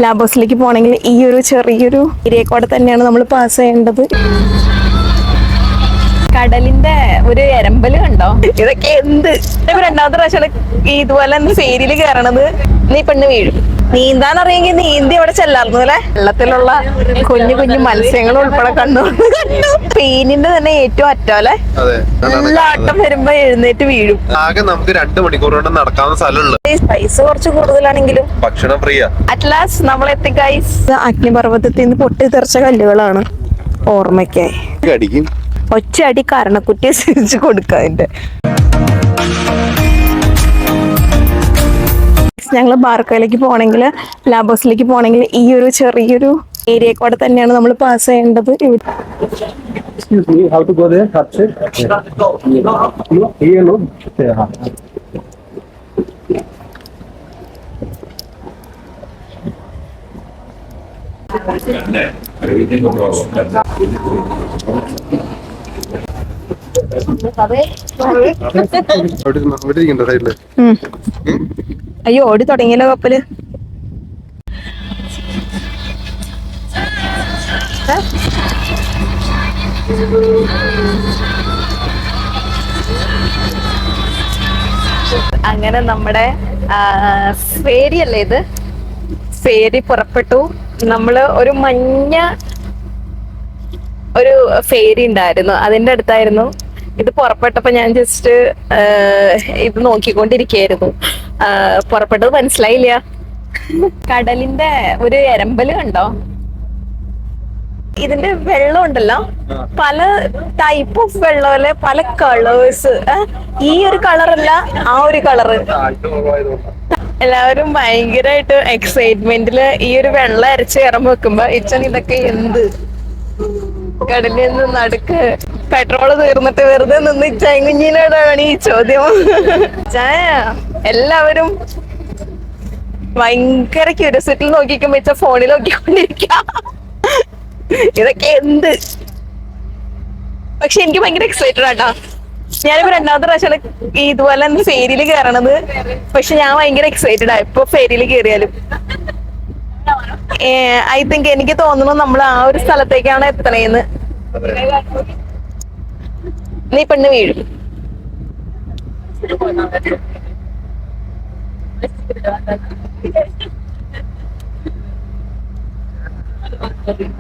ലാബോസിലേക്ക് പോകണമെങ്കിൽ ഈ ഒരു ചെറിയൊരു ഏരിയ കൂടെ തന്നെയാണ് നമ്മൾ പാസ് ചെയ്യേണ്ടത്. കടലിന്റെ ഒരു എരമ്പല് കണ്ടോ? ഇതൊക്കെ എന്ത് രണ്ടാമത്തെ പ്രാവശ്യം ഇതുപോലെ ഫേരിയിൽ കയറണത്. നീ പെണ്ണ് വീഴും. നീന്താൻ അറിയെങ്കിൽ നീന്തി അവിടെ ചെല്ലാർന്നു അല്ലെ. വെള്ളത്തിലുള്ള കുഞ്ഞു കുഞ്ഞു മത്സ്യങ്ങൾ ഉൾപ്പെടെ കണ്ടു. സ്പെയിനിന്റെ തന്നെ ഏറ്റവും അറ്റം അല്ലെ. നല്ല ആട്ടം വരുമ്പോ എഴുന്നേറ്റ് വീഴും. ആകെ നമുക്ക് 2 മണിക്കൂർ കൊണ്ട് നടക്കാവുന്ന സ്ഥലമുള്ളൂ. പൈസ കുറച്ച് കൂടുതലാണെങ്കിലും ഭക്ഷണം ഫ്രീ. അറ്റ്ലാസ് നമ്മൾ എത്തി ഗൈസ്. അഗ്നിപർവ്വതത്തിൽ നിന്ന് പൊട്ടിത്തെറിച്ച കല്ലുകളാണ് ഓർമ്മയ്ക്കായി. ഒറ്റയടി കാരണക്കുറ്റിയെ സിരിച്ചു കൊടുക്കുക. അതിന്റെ ഞങ്ങള് ബാർക്കയിലേക്ക് പോകണമെങ്കിൽ ലാബോസിലേക്ക് പോകണമെങ്കിൽ ഈ ഒരു ചെറിയൊരു ഏരിയ കൂടെ തന്നെയാണ് നമ്മൾ പാസ് ചെയ്യേണ്ടത്. അയ്യോ ഓടി തുടങ്ങിയല്ലോ കപ്പല്. അങ്ങനെ നമ്മുടെ ഫേരി അല്ലേ ഇത്, ഫേരി പുറപ്പെട്ടു. നമ്മള് ഒരു മഞ്ഞ ഒരു ഫേരി ഉണ്ടായിരുന്നു, അതിന്റെ അടുത്തായിരുന്നു ഇത്. പുറപ്പെട്ടപ്പോ ഞാൻ ജസ്റ്റ് ഇത് നോക്കിക്കൊണ്ടിരിക്കുകയായിരുന്നു. പുറപ്പെട്ടത് മനസ്സിലായില്ല. കടലിന്റെ ഒരു എരമ്പല് കണ്ടോ? ഇതിന്റെ വെള്ളം ഉണ്ടല്ലോ, പല ടൈപ്പ് ഓഫ് വെള്ളം അല്ലെ, പല കളേഴ്സ്. ഈ ഒരു കളറല്ല, ആ ഒരു കളറ്. എല്ലാവരും ഭയങ്കരമായിട്ട് എക്സൈറ്റ്മെന്റില് ഈ ഒരു വെള്ളം അരച്ച് കയറുമ്പോ വെക്കുമ്പോ ഇച്ചൻ ഇതൊക്കെ എന്ത് കടലിൽ നിന്ന് നടുക്ക് പെട്രോള് തീർന്നിട്ട് വെറുതെ നിന്ന് ചൈകുഞ്ഞിനോടാണ് ഈ ചോദ്യം. എല്ലാവരും ഭയങ്കര ക്യൂരിയോസിറ്റിയിൽ നോക്കിക്കുമ്പോ ഇച്ച ഫോണിൽ നോക്കിക്കൊണ്ടിരിക്ക. ഇതൊക്കെ എന്ത്. പക്ഷെ എനിക്ക് ഭയങ്കര എക്സൈറ്റഡ് ആട്ടാ. ഞാനിപ്പോ രണ്ടാമത്തെ പ്രാവശ്യം ഇതുപോലെ ഫേരിയിൽ കയറണത്. പക്ഷെ ഞാൻ ഭയങ്കര എക്സൈറ്റഡ് ആ ഇപ്പൊ ഫേരിയിൽ കയറിയാലും. ഐ തിങ്ക് എനിക്ക് തോന്നുന്നു നമ്മൾ ആ ഒരു സ്ഥലത്തേക്കാണ് എത്തണേന്ന്. നീ പെണ്ണ് വീഴും.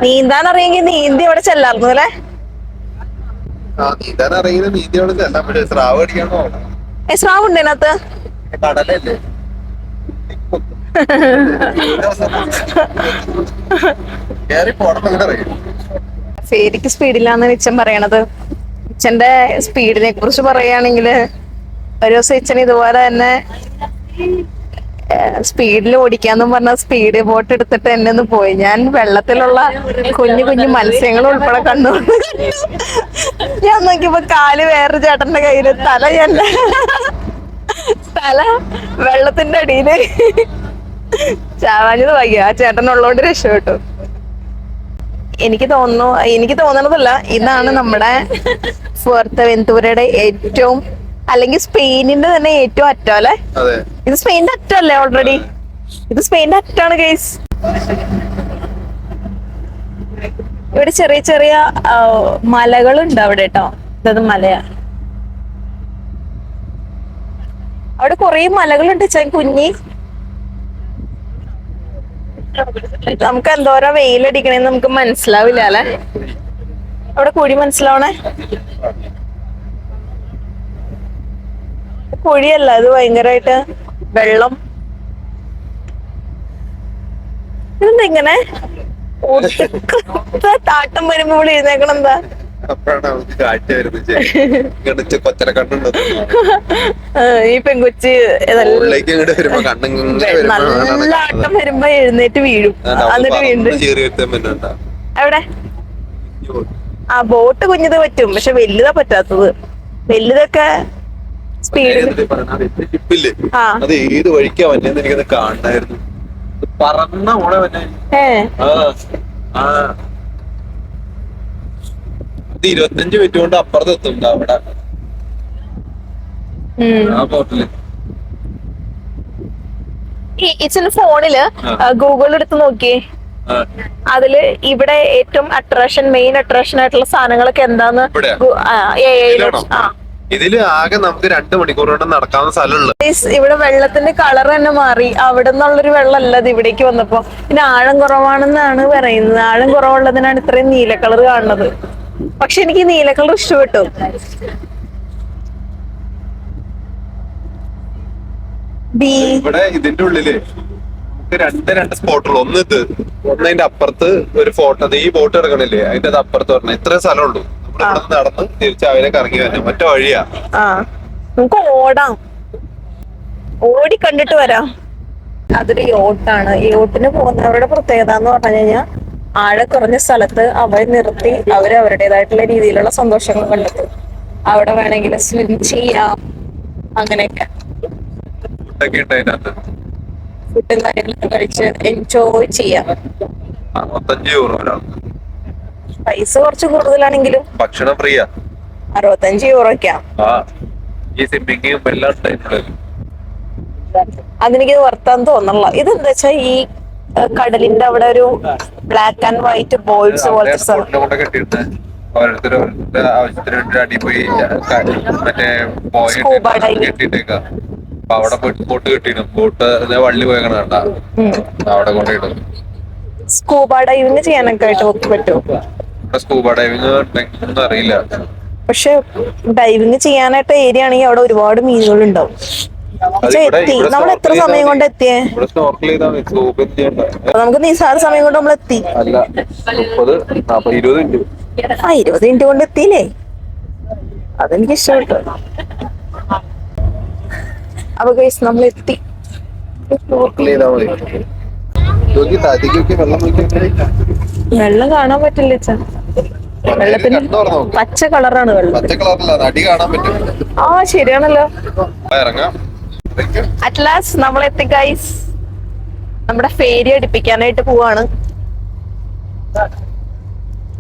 നീന്താൻ അറിയെങ്കിൽ നീന്തി അവിടെ ചെല്ലാർന്നു അല്ലെ. സ്രാവ് ഉണ്ട് അതിനകത്ത്. കടലല്ലേ. ഫേരിക്ക് സ്പീഡില്ലാന്ന് ഇച്ചൻ പറയണത്. ഇച്ചന്റെ സ്പീഡിനെ കുറിച്ച് പറയുകയാണെങ്കിൽ ഒരു ദിവസം ഇച്ചൻ ഇതുപോലെ തന്നെ സ്പീഡിൽ ഓടിക്കാന്നും പറഞ്ഞ സ്പീഡ് ബോട്ട് എടുത്തിട്ട് എന്നെ ഒന്ന് പോയി. ഞാൻ വെള്ളത്തിലുള്ള കുഞ്ഞു കുഞ്ഞു മത്സ്യങ്ങൾ ഉൾപ്പെടെ കണ്ടു. ഞാൻ നോക്കിയപ്പോ കാല് വേറൊരു ചേട്ടന്റെ കയ്യില്, തല വെള്ളത്തിന്റെ അടിയില്. ചാവാഞ്ഞത് വയ്യ. ആ ചേട്ടനുള്ളോണ്ട് രക്ഷപ്പെട്ടു. എനിക്ക് തോന്നണതല്ല, ഇതാണ് നമ്മുടെ ഫുർത്തവെന്തൂരയുടെ ഏറ്റവും, അല്ലെങ്കിൽ സ്പെയിനിന്റെ തന്നെ ഏറ്റവും അറ്റം അല്ലെ. ഇത് സ്പെയിനിന്റെ അറ്റല്ലേ ഓൾറെഡി. ഇത് സ്പെയിനിന്റെ അറ്റാണ് ഗൈസ്. ഇവിടെ ചെറിയ ചെറിയ മലകളുണ്ട് അവിടെ കേട്ടോ. ഇതത് മലയാ. അവിടെ കൊറേ മലകളുണ്ട് കുഞ്ഞി. നമുക്ക് എന്തോരം വെയിലടിക്കണേന്ന് നമുക്ക് മനസ്സിലാവില്ല അല്ലെ. അവിടെ കുഴി മനസ്സിലാവണേ. കുഴിയല്ല, അത് ഭയങ്കരമായിട്ട് വെള്ളം. ഇതെന്താ ഇങ്ങനെ താട്ടം വരുമ്പോ ഇവിടെ എഴുന്നേക്കണം എന്താ? ഈ പെൺകൊച്ചി നല്ല ആട്ടം വരുമ്പോ എഴുന്നേറ്റ് വീഴും. എന്നിട്ട് വീണ്ടും എവിടെ ആ ബോട്ട് കുഞ്ഞത് പറ്റും, പക്ഷെ വലുതാ പറ്റാത്തത്. വലുതൊക്കെ ഷിപ്പില്ലേ, അത് ഏത് വഴിക്കാ വന്നേന്ന് എനിക്കത് കാണണായിരുന്നു. പറന്ന ഓടെ വന്നെ. അത് 25 മിനിറ്റ് കൊണ്ട് അപ്പുറത്ത് എത്തുന്നുണ്ട് അവിടെ ആ ബോട്ടില്. ഈ ഇച്ചിരി ഫോണില് ഗൂഗിൾ എടുത്ത് നോക്കിയേ. അതില് ഇവിടെ ഏറ്റവും മെയിൻ അട്രാക്ഷൻ ആയിട്ടുള്ള സാധനങ്ങളൊക്കെ എന്താന്ന് ഇതില് ആകെ നമുക്ക് 2 മണിക്കൂർ കൊണ്ട് നടക്കാവുന്ന സ്ഥലമുള്ളു. ഇവിടെ വെള്ളത്തിന്റെ കളർ തന്നെ മാറി. അവിടെ നിന്നുള്ളൊരു വെള്ളമല്ല ഇത് ഇവിടേക്ക് വന്നപ്പോ. പിന്നെ ആഴം കുറവാണെന്നാണ് പറയുന്നത്. ആഴം കുറവുള്ളതിനാണ് ഇത്രയും നീല കളർ കാണുന്നത്. പക്ഷെ എനിക്ക് നീല കളർ ഇഷ്ടപ്പെട്ടു. ഇവിടെ ഇതിന്റെ ഉള്ളില് നമുക്ക് രണ്ട് സ്പോട്ടുള്ളൂ. ഒന്നതിന്റെ അപ്പുറത്ത് ഒരു ഫോട്ടോ, ഈ ബോട്ട് എടുക്കണില്ലേ അതിന്റെ അപ്പുറത്ത് പറഞ്ഞ ഇത്രയും സ്ഥലമുള്ളൂ. നമ്മൾ ഇവിടെ നടന്ന് തിരിച്ച് അവരെ കറങ്ങി വരാം. മറ്റേ വഴിയാ. നമുക്ക് ഓടി കണ്ടിട്ട് വരാം. അതൊരു യോട്ടാണ്. യോട്ടിന് പോകുന്നവരുടെ പ്രത്യേകത എന്ന് പറഞ്ഞു കഴിഞ്ഞാൽ ആഴെ കുറഞ്ഞ സ്ഥലത്ത് അവരെ നിർത്തി അവരവരുടേതായിട്ടുള്ള രീതിയിലുള്ള സന്തോഷങ്ങൾ കണ്ടെത്തും. അവിടെ വേണമെങ്കിൽ സ്വിം ചെയ്യാം, അങ്ങനെയൊക്കെ. ഫുഡും കാര്യങ്ങളൊക്കെ കഴിച്ച് എൻജോയ് ചെയ്യാം. 65 യൂറോ പൈസ കുറച്ച് കൂടുതലാണെങ്കിലും ഭക്ഷണം ഫ്രീ. 65 യൂറോക്കാ. അതെനിക്ക് വർത്താന്ന് തോന്നണില്ല. ഇതെന്താ വെച്ചാ ഈ കടലിന്റെ അവിടെ ഒരു ബ്ലാക്ക് ആൻഡ് വൈറ്റ് ബോൾസ് പോലത്തെ ആവശ്യത്തിന് അടി പോയി മറ്റേ കെട്ടിട്ടേക്കാ. അവിടെ ബോട്ട് കെട്ടിടും. ബോട്ട് വള്ളി പോയ കണ്ട അവിടെ കൊണ്ടിടും. സ്കൂബ ഡൈവിങ് ചെയ്യാനൊക്കെ ആയിട്ട് പറ്റുമോ? സ്കൂബ ഡൈവിങ് ഒന്നും അറിയില്ല. പക്ഷെ ഡൈവിങ് ചെയ്യാനായിട്ട് ഏരിയ ആണെങ്കിൽ അവിടെ ഒരുപാട് മീനുകൾ ഉണ്ടാവും. നമ്മൾ എത്ര സമയം കൊണ്ട് എത്തിയേ? നമുക്ക് നിസ്സാര സമയം കൊണ്ട് നമ്മൾ എത്തി. 20 മിനിറ്റ് കൊണ്ട് എത്തിയില്ലേ? അതെനിക്ക് ഇഷ്ടപ്പെട്ടു. അപ്പൊ ഗൈസ് നമ്മൾ എത്തി. വെള്ളം കാണാൻ പറ്റില്ല. വെള്ളത്തിന് പച്ച കളറാണ് വെള്ളം. ശരിയാണല്ലോ. അറ്റ്ലാസ്റ്റ് നമ്മൾ എത്തി ഗൈസ്. നമ്മുടെ ഫേരി അടിപ്പിക്കാനായിട്ട് പോവാണ്.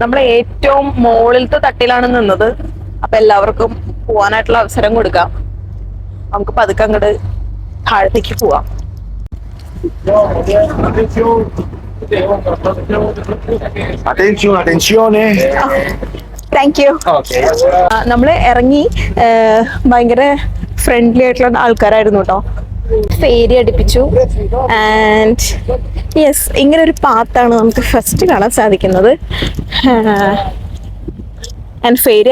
നമ്മൾ ഏറ്റവും മുകളിലത്തെ തട്ടിലാണ് നിന്നത്. അപ്പൊ എല്ലാവർക്കും പോവാനായിട്ടുള്ള അവസരം കൊടുക്കാം. നമുക്ക് പതുക്കെ അങ്ങോട്ട് താഴത്തേക്ക് പോവാം. Thank you. നമ്മള് ഇറങ്ങി. ഭയങ്കര ഫ്രണ്ട്ലി ആയിട്ടുള്ള ആൾക്കാരായിരുന്നു കേട്ടോ. ഫേരി അടുപ്പിച്ചു. ആൻഡ് യെസ്, ഇങ്ങനെ ഒരു പാത്താണ് നമുക്ക് ഫസ്റ്റ് കാണാൻ സാധിക്കുന്നത്. ആൻഡ് ഫേരി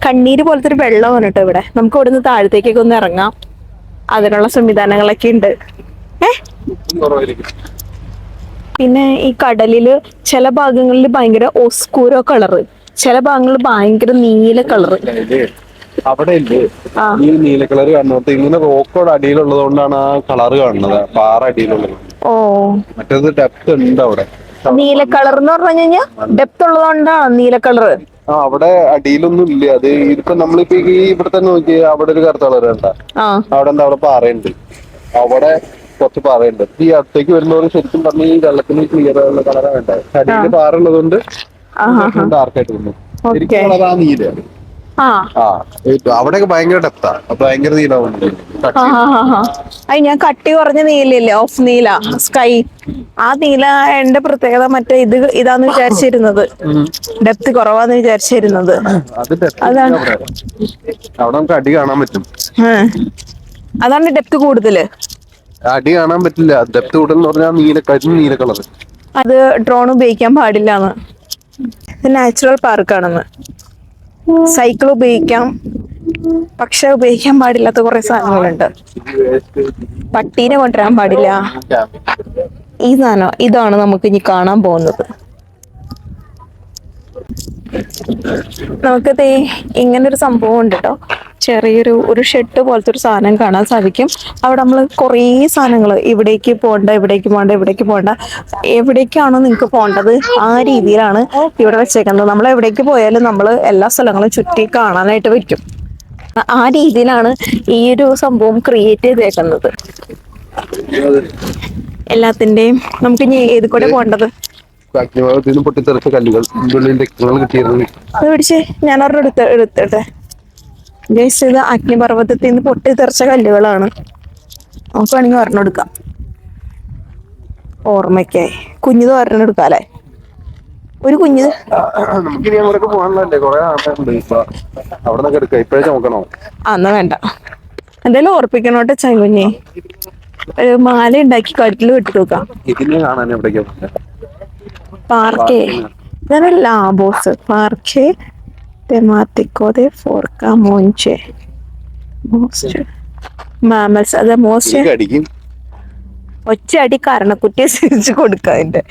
കണ്ണീര് പോലത്തെ ഒരു വെള്ളമാണ് കേട്ടോ ഇവിടെ. നമുക്ക് ഇവിടുന്ന് താഴത്തേക്കൊക്കെ ഒന്ന് ഇറങ്ങാം. അതിനുള്ള സംവിധാനങ്ങളൊക്കെ ഉണ്ട്. പിന്നെ ഈ കടലില് ചില ഭാഗങ്ങളിൽ ഭയങ്കര ഒസ്കൂരോ കളറ്, ചില ഭാഗങ്ങളിൽ ഭയങ്കര നീല കളറ്. അവിടെ ഇല്ലേ ഈ നീല കളർ കാണുന്നത് ഇങ്ങനെ റോക്കോട് അടിയിലുള്ളത് കൊണ്ടാണ് ആ കളറ് കാണുന്നത്. പാറ അടിയിലുള്ളത്. മറ്റേത് ഡെപ്ത് ഉണ്ട് അവിടെ. നീല കളർ എന്ന് പറഞ്ഞു കഴിഞ്ഞാൽ ഡെപ്ത് ഉള്ളതുകൊണ്ടാണ് നീല കളർ. അവിടെ അടിയിലൊന്നും ഇല്ല. അത് ഇതിപ്പോ നമ്മളിപ്പോ ഈ ഇവിടെ തന്നെ നോക്കി അവിടെ ഒരു കറുത്ത കളർ കണ്ട. അവിടെ എന്താ, അവിടെ പാറയുണ്ട്. അവിടെ കുറച്ച് പാറയുണ്ട്. ഈ അടുത്തേക്ക് വരുന്നവർ ശരിക്കും പറഞ്ഞ ഈ വെള്ളത്തിന് ക്ലിയർ ആയുള്ള കളറാണ് വേണ്ടത്. അടിയിൽ പാറ ഉള്ളതുകൊണ്ട് ഡാർക്കായിട്ട് തോന്നുന്നു. ശരിക്കും കളർ ആ നീല. അവിടെയൊക്കെ ഭയങ്കര ഡെപ്താ. ഭയങ്കര നീലാവുന്നുണ്ട്. ഞാൻ കട്ടി കുറഞ്ഞ നീലല്ലേ, ഓഫ് നീല സ്കൈ. ആ നീല എന്റെ പ്രത്യേകത. മറ്റേ ഇതാന്ന് വിചാരിച്ചിരുന്നത്, ഡെപ്ത് കുറവാന്ന് വിചാരിച്ചിരുന്നത്. അതാണ് അവിടെ നമുക്ക് അടി കാണാൻ പറ്റും. അതാണ് ഡെപ്ത് കൂടുതല്. അടി കാണാൻ പറ്റില്ല. ഡെപ്ത് കൂടുതൽ എന്ന് പറഞ്ഞാൽ നീല കളർ. അത് ഡ്രോൺ ഉപയോഗിക്കാൻ പാടില്ലാന്ന്. നാച്ചുറൽ പാർക്കാണെന്ന്. സൈക്കിൾ ഉപയോഗിക്കാം, പക്ഷെ ഉപയോഗിക്കാൻ പാടില്ലാത്ത കുറെ സാധനങ്ങളുണ്ട്. പട്ടീനെ കൊണ്ടുവരാൻ പാടില്ല. ഈ സാധനം ഇതാണ് നമുക്ക് ഇനി കാണാൻ പോകുന്നത്. നമുക്കത് ഇങ്ങനൊരു സംഭവം ഉണ്ട് കേട്ടോ. ചെറിയൊരു ഷെഡ് പോലത്തെ ഒരു സാധനം കാണാൻ സാധിക്കും. അവിടെ നമ്മൾ കുറേ സാധനങ്ങൾ, ഇവിടേക്ക് പോകണ്ട, ഇവിടേക്ക് പോകണ്ട, ഇവിടേക്ക് പോകണ്ട, എവിടേക്കാണോ നിങ്ങൾക്ക് പോകേണ്ടത് ആ രീതിയിലാണ് ഇവിടെ വെച്ചേക്കുന്നത്. നമ്മൾ എവിടേക്ക് പോയാലും നമ്മൾ എല്ലാ സ്ഥലങ്ങളും ചുറ്റി കാണാനായിട്ട് പറ്റും. ആ രീതിയിലാണ് ഈ ഒരു സംഭവം ക്രിയേറ്റ് ചെയ്തേക്കുന്നത്. എല്ലാത്തിന്റെയും നമുക്ക് ഇനി ഏത് കൂടെ പോകേണ്ടത്? പൊട്ടിത്തെറിച്ച കല്ലുകൾ അത് പിടിച്ച് ഞാൻ ഒരെണ്ണം എടുത്തട്ടെ. ജസ്റ്റ് ഇത് അഗ്നിപർവ്വതത്തിൽ നിന്ന് പൊട്ടിത്തെറിച്ച കല്ലുകളാണ്. നമുക്ക് വേണമെങ്കിൽ ഒരെണ്ണം എടുക്കാം. ഓർമ്മയ്ക്കായി കുഞ്ഞു തോരൻ എടുക്കാല്ലേ, ഒരു കുഞ്ഞ്. നമുക്കിനി അങ്ങോട്ടൊക്കെ പോകാനുള്ളതല്ലേ, കുറെ ആൾക്കാരുണ്ട്. ഇപ്പൊ അവിടെ നിന്നൊക്കെ എടുക്കാം, ഇപ്പഴേ നോക്കണോ? അന്ന് വേണ്ട, എന്തായാലും ഓർപ്പിക്കണോട്ടെ ചൈകുഞ്ഞേ. ഒരു മാല ഉണ്ടാക്കി കഴുത്തിൽ വെട്ടി നോക്കാം. ഇതിനെ കാണാൻ എവിടേക്കാ പോകുന്നത്? പാർക്കേ ഇതല്ല ബോസ്, പാർക്കേ temático de Forca Monche. Mammals അത് മോസ്റ്റ് എനിക്ക് അടിക്കും. ഒറ്റ അടി കാരണക്കുട്ടിയെ കൊടുക്ക അതിന്റെ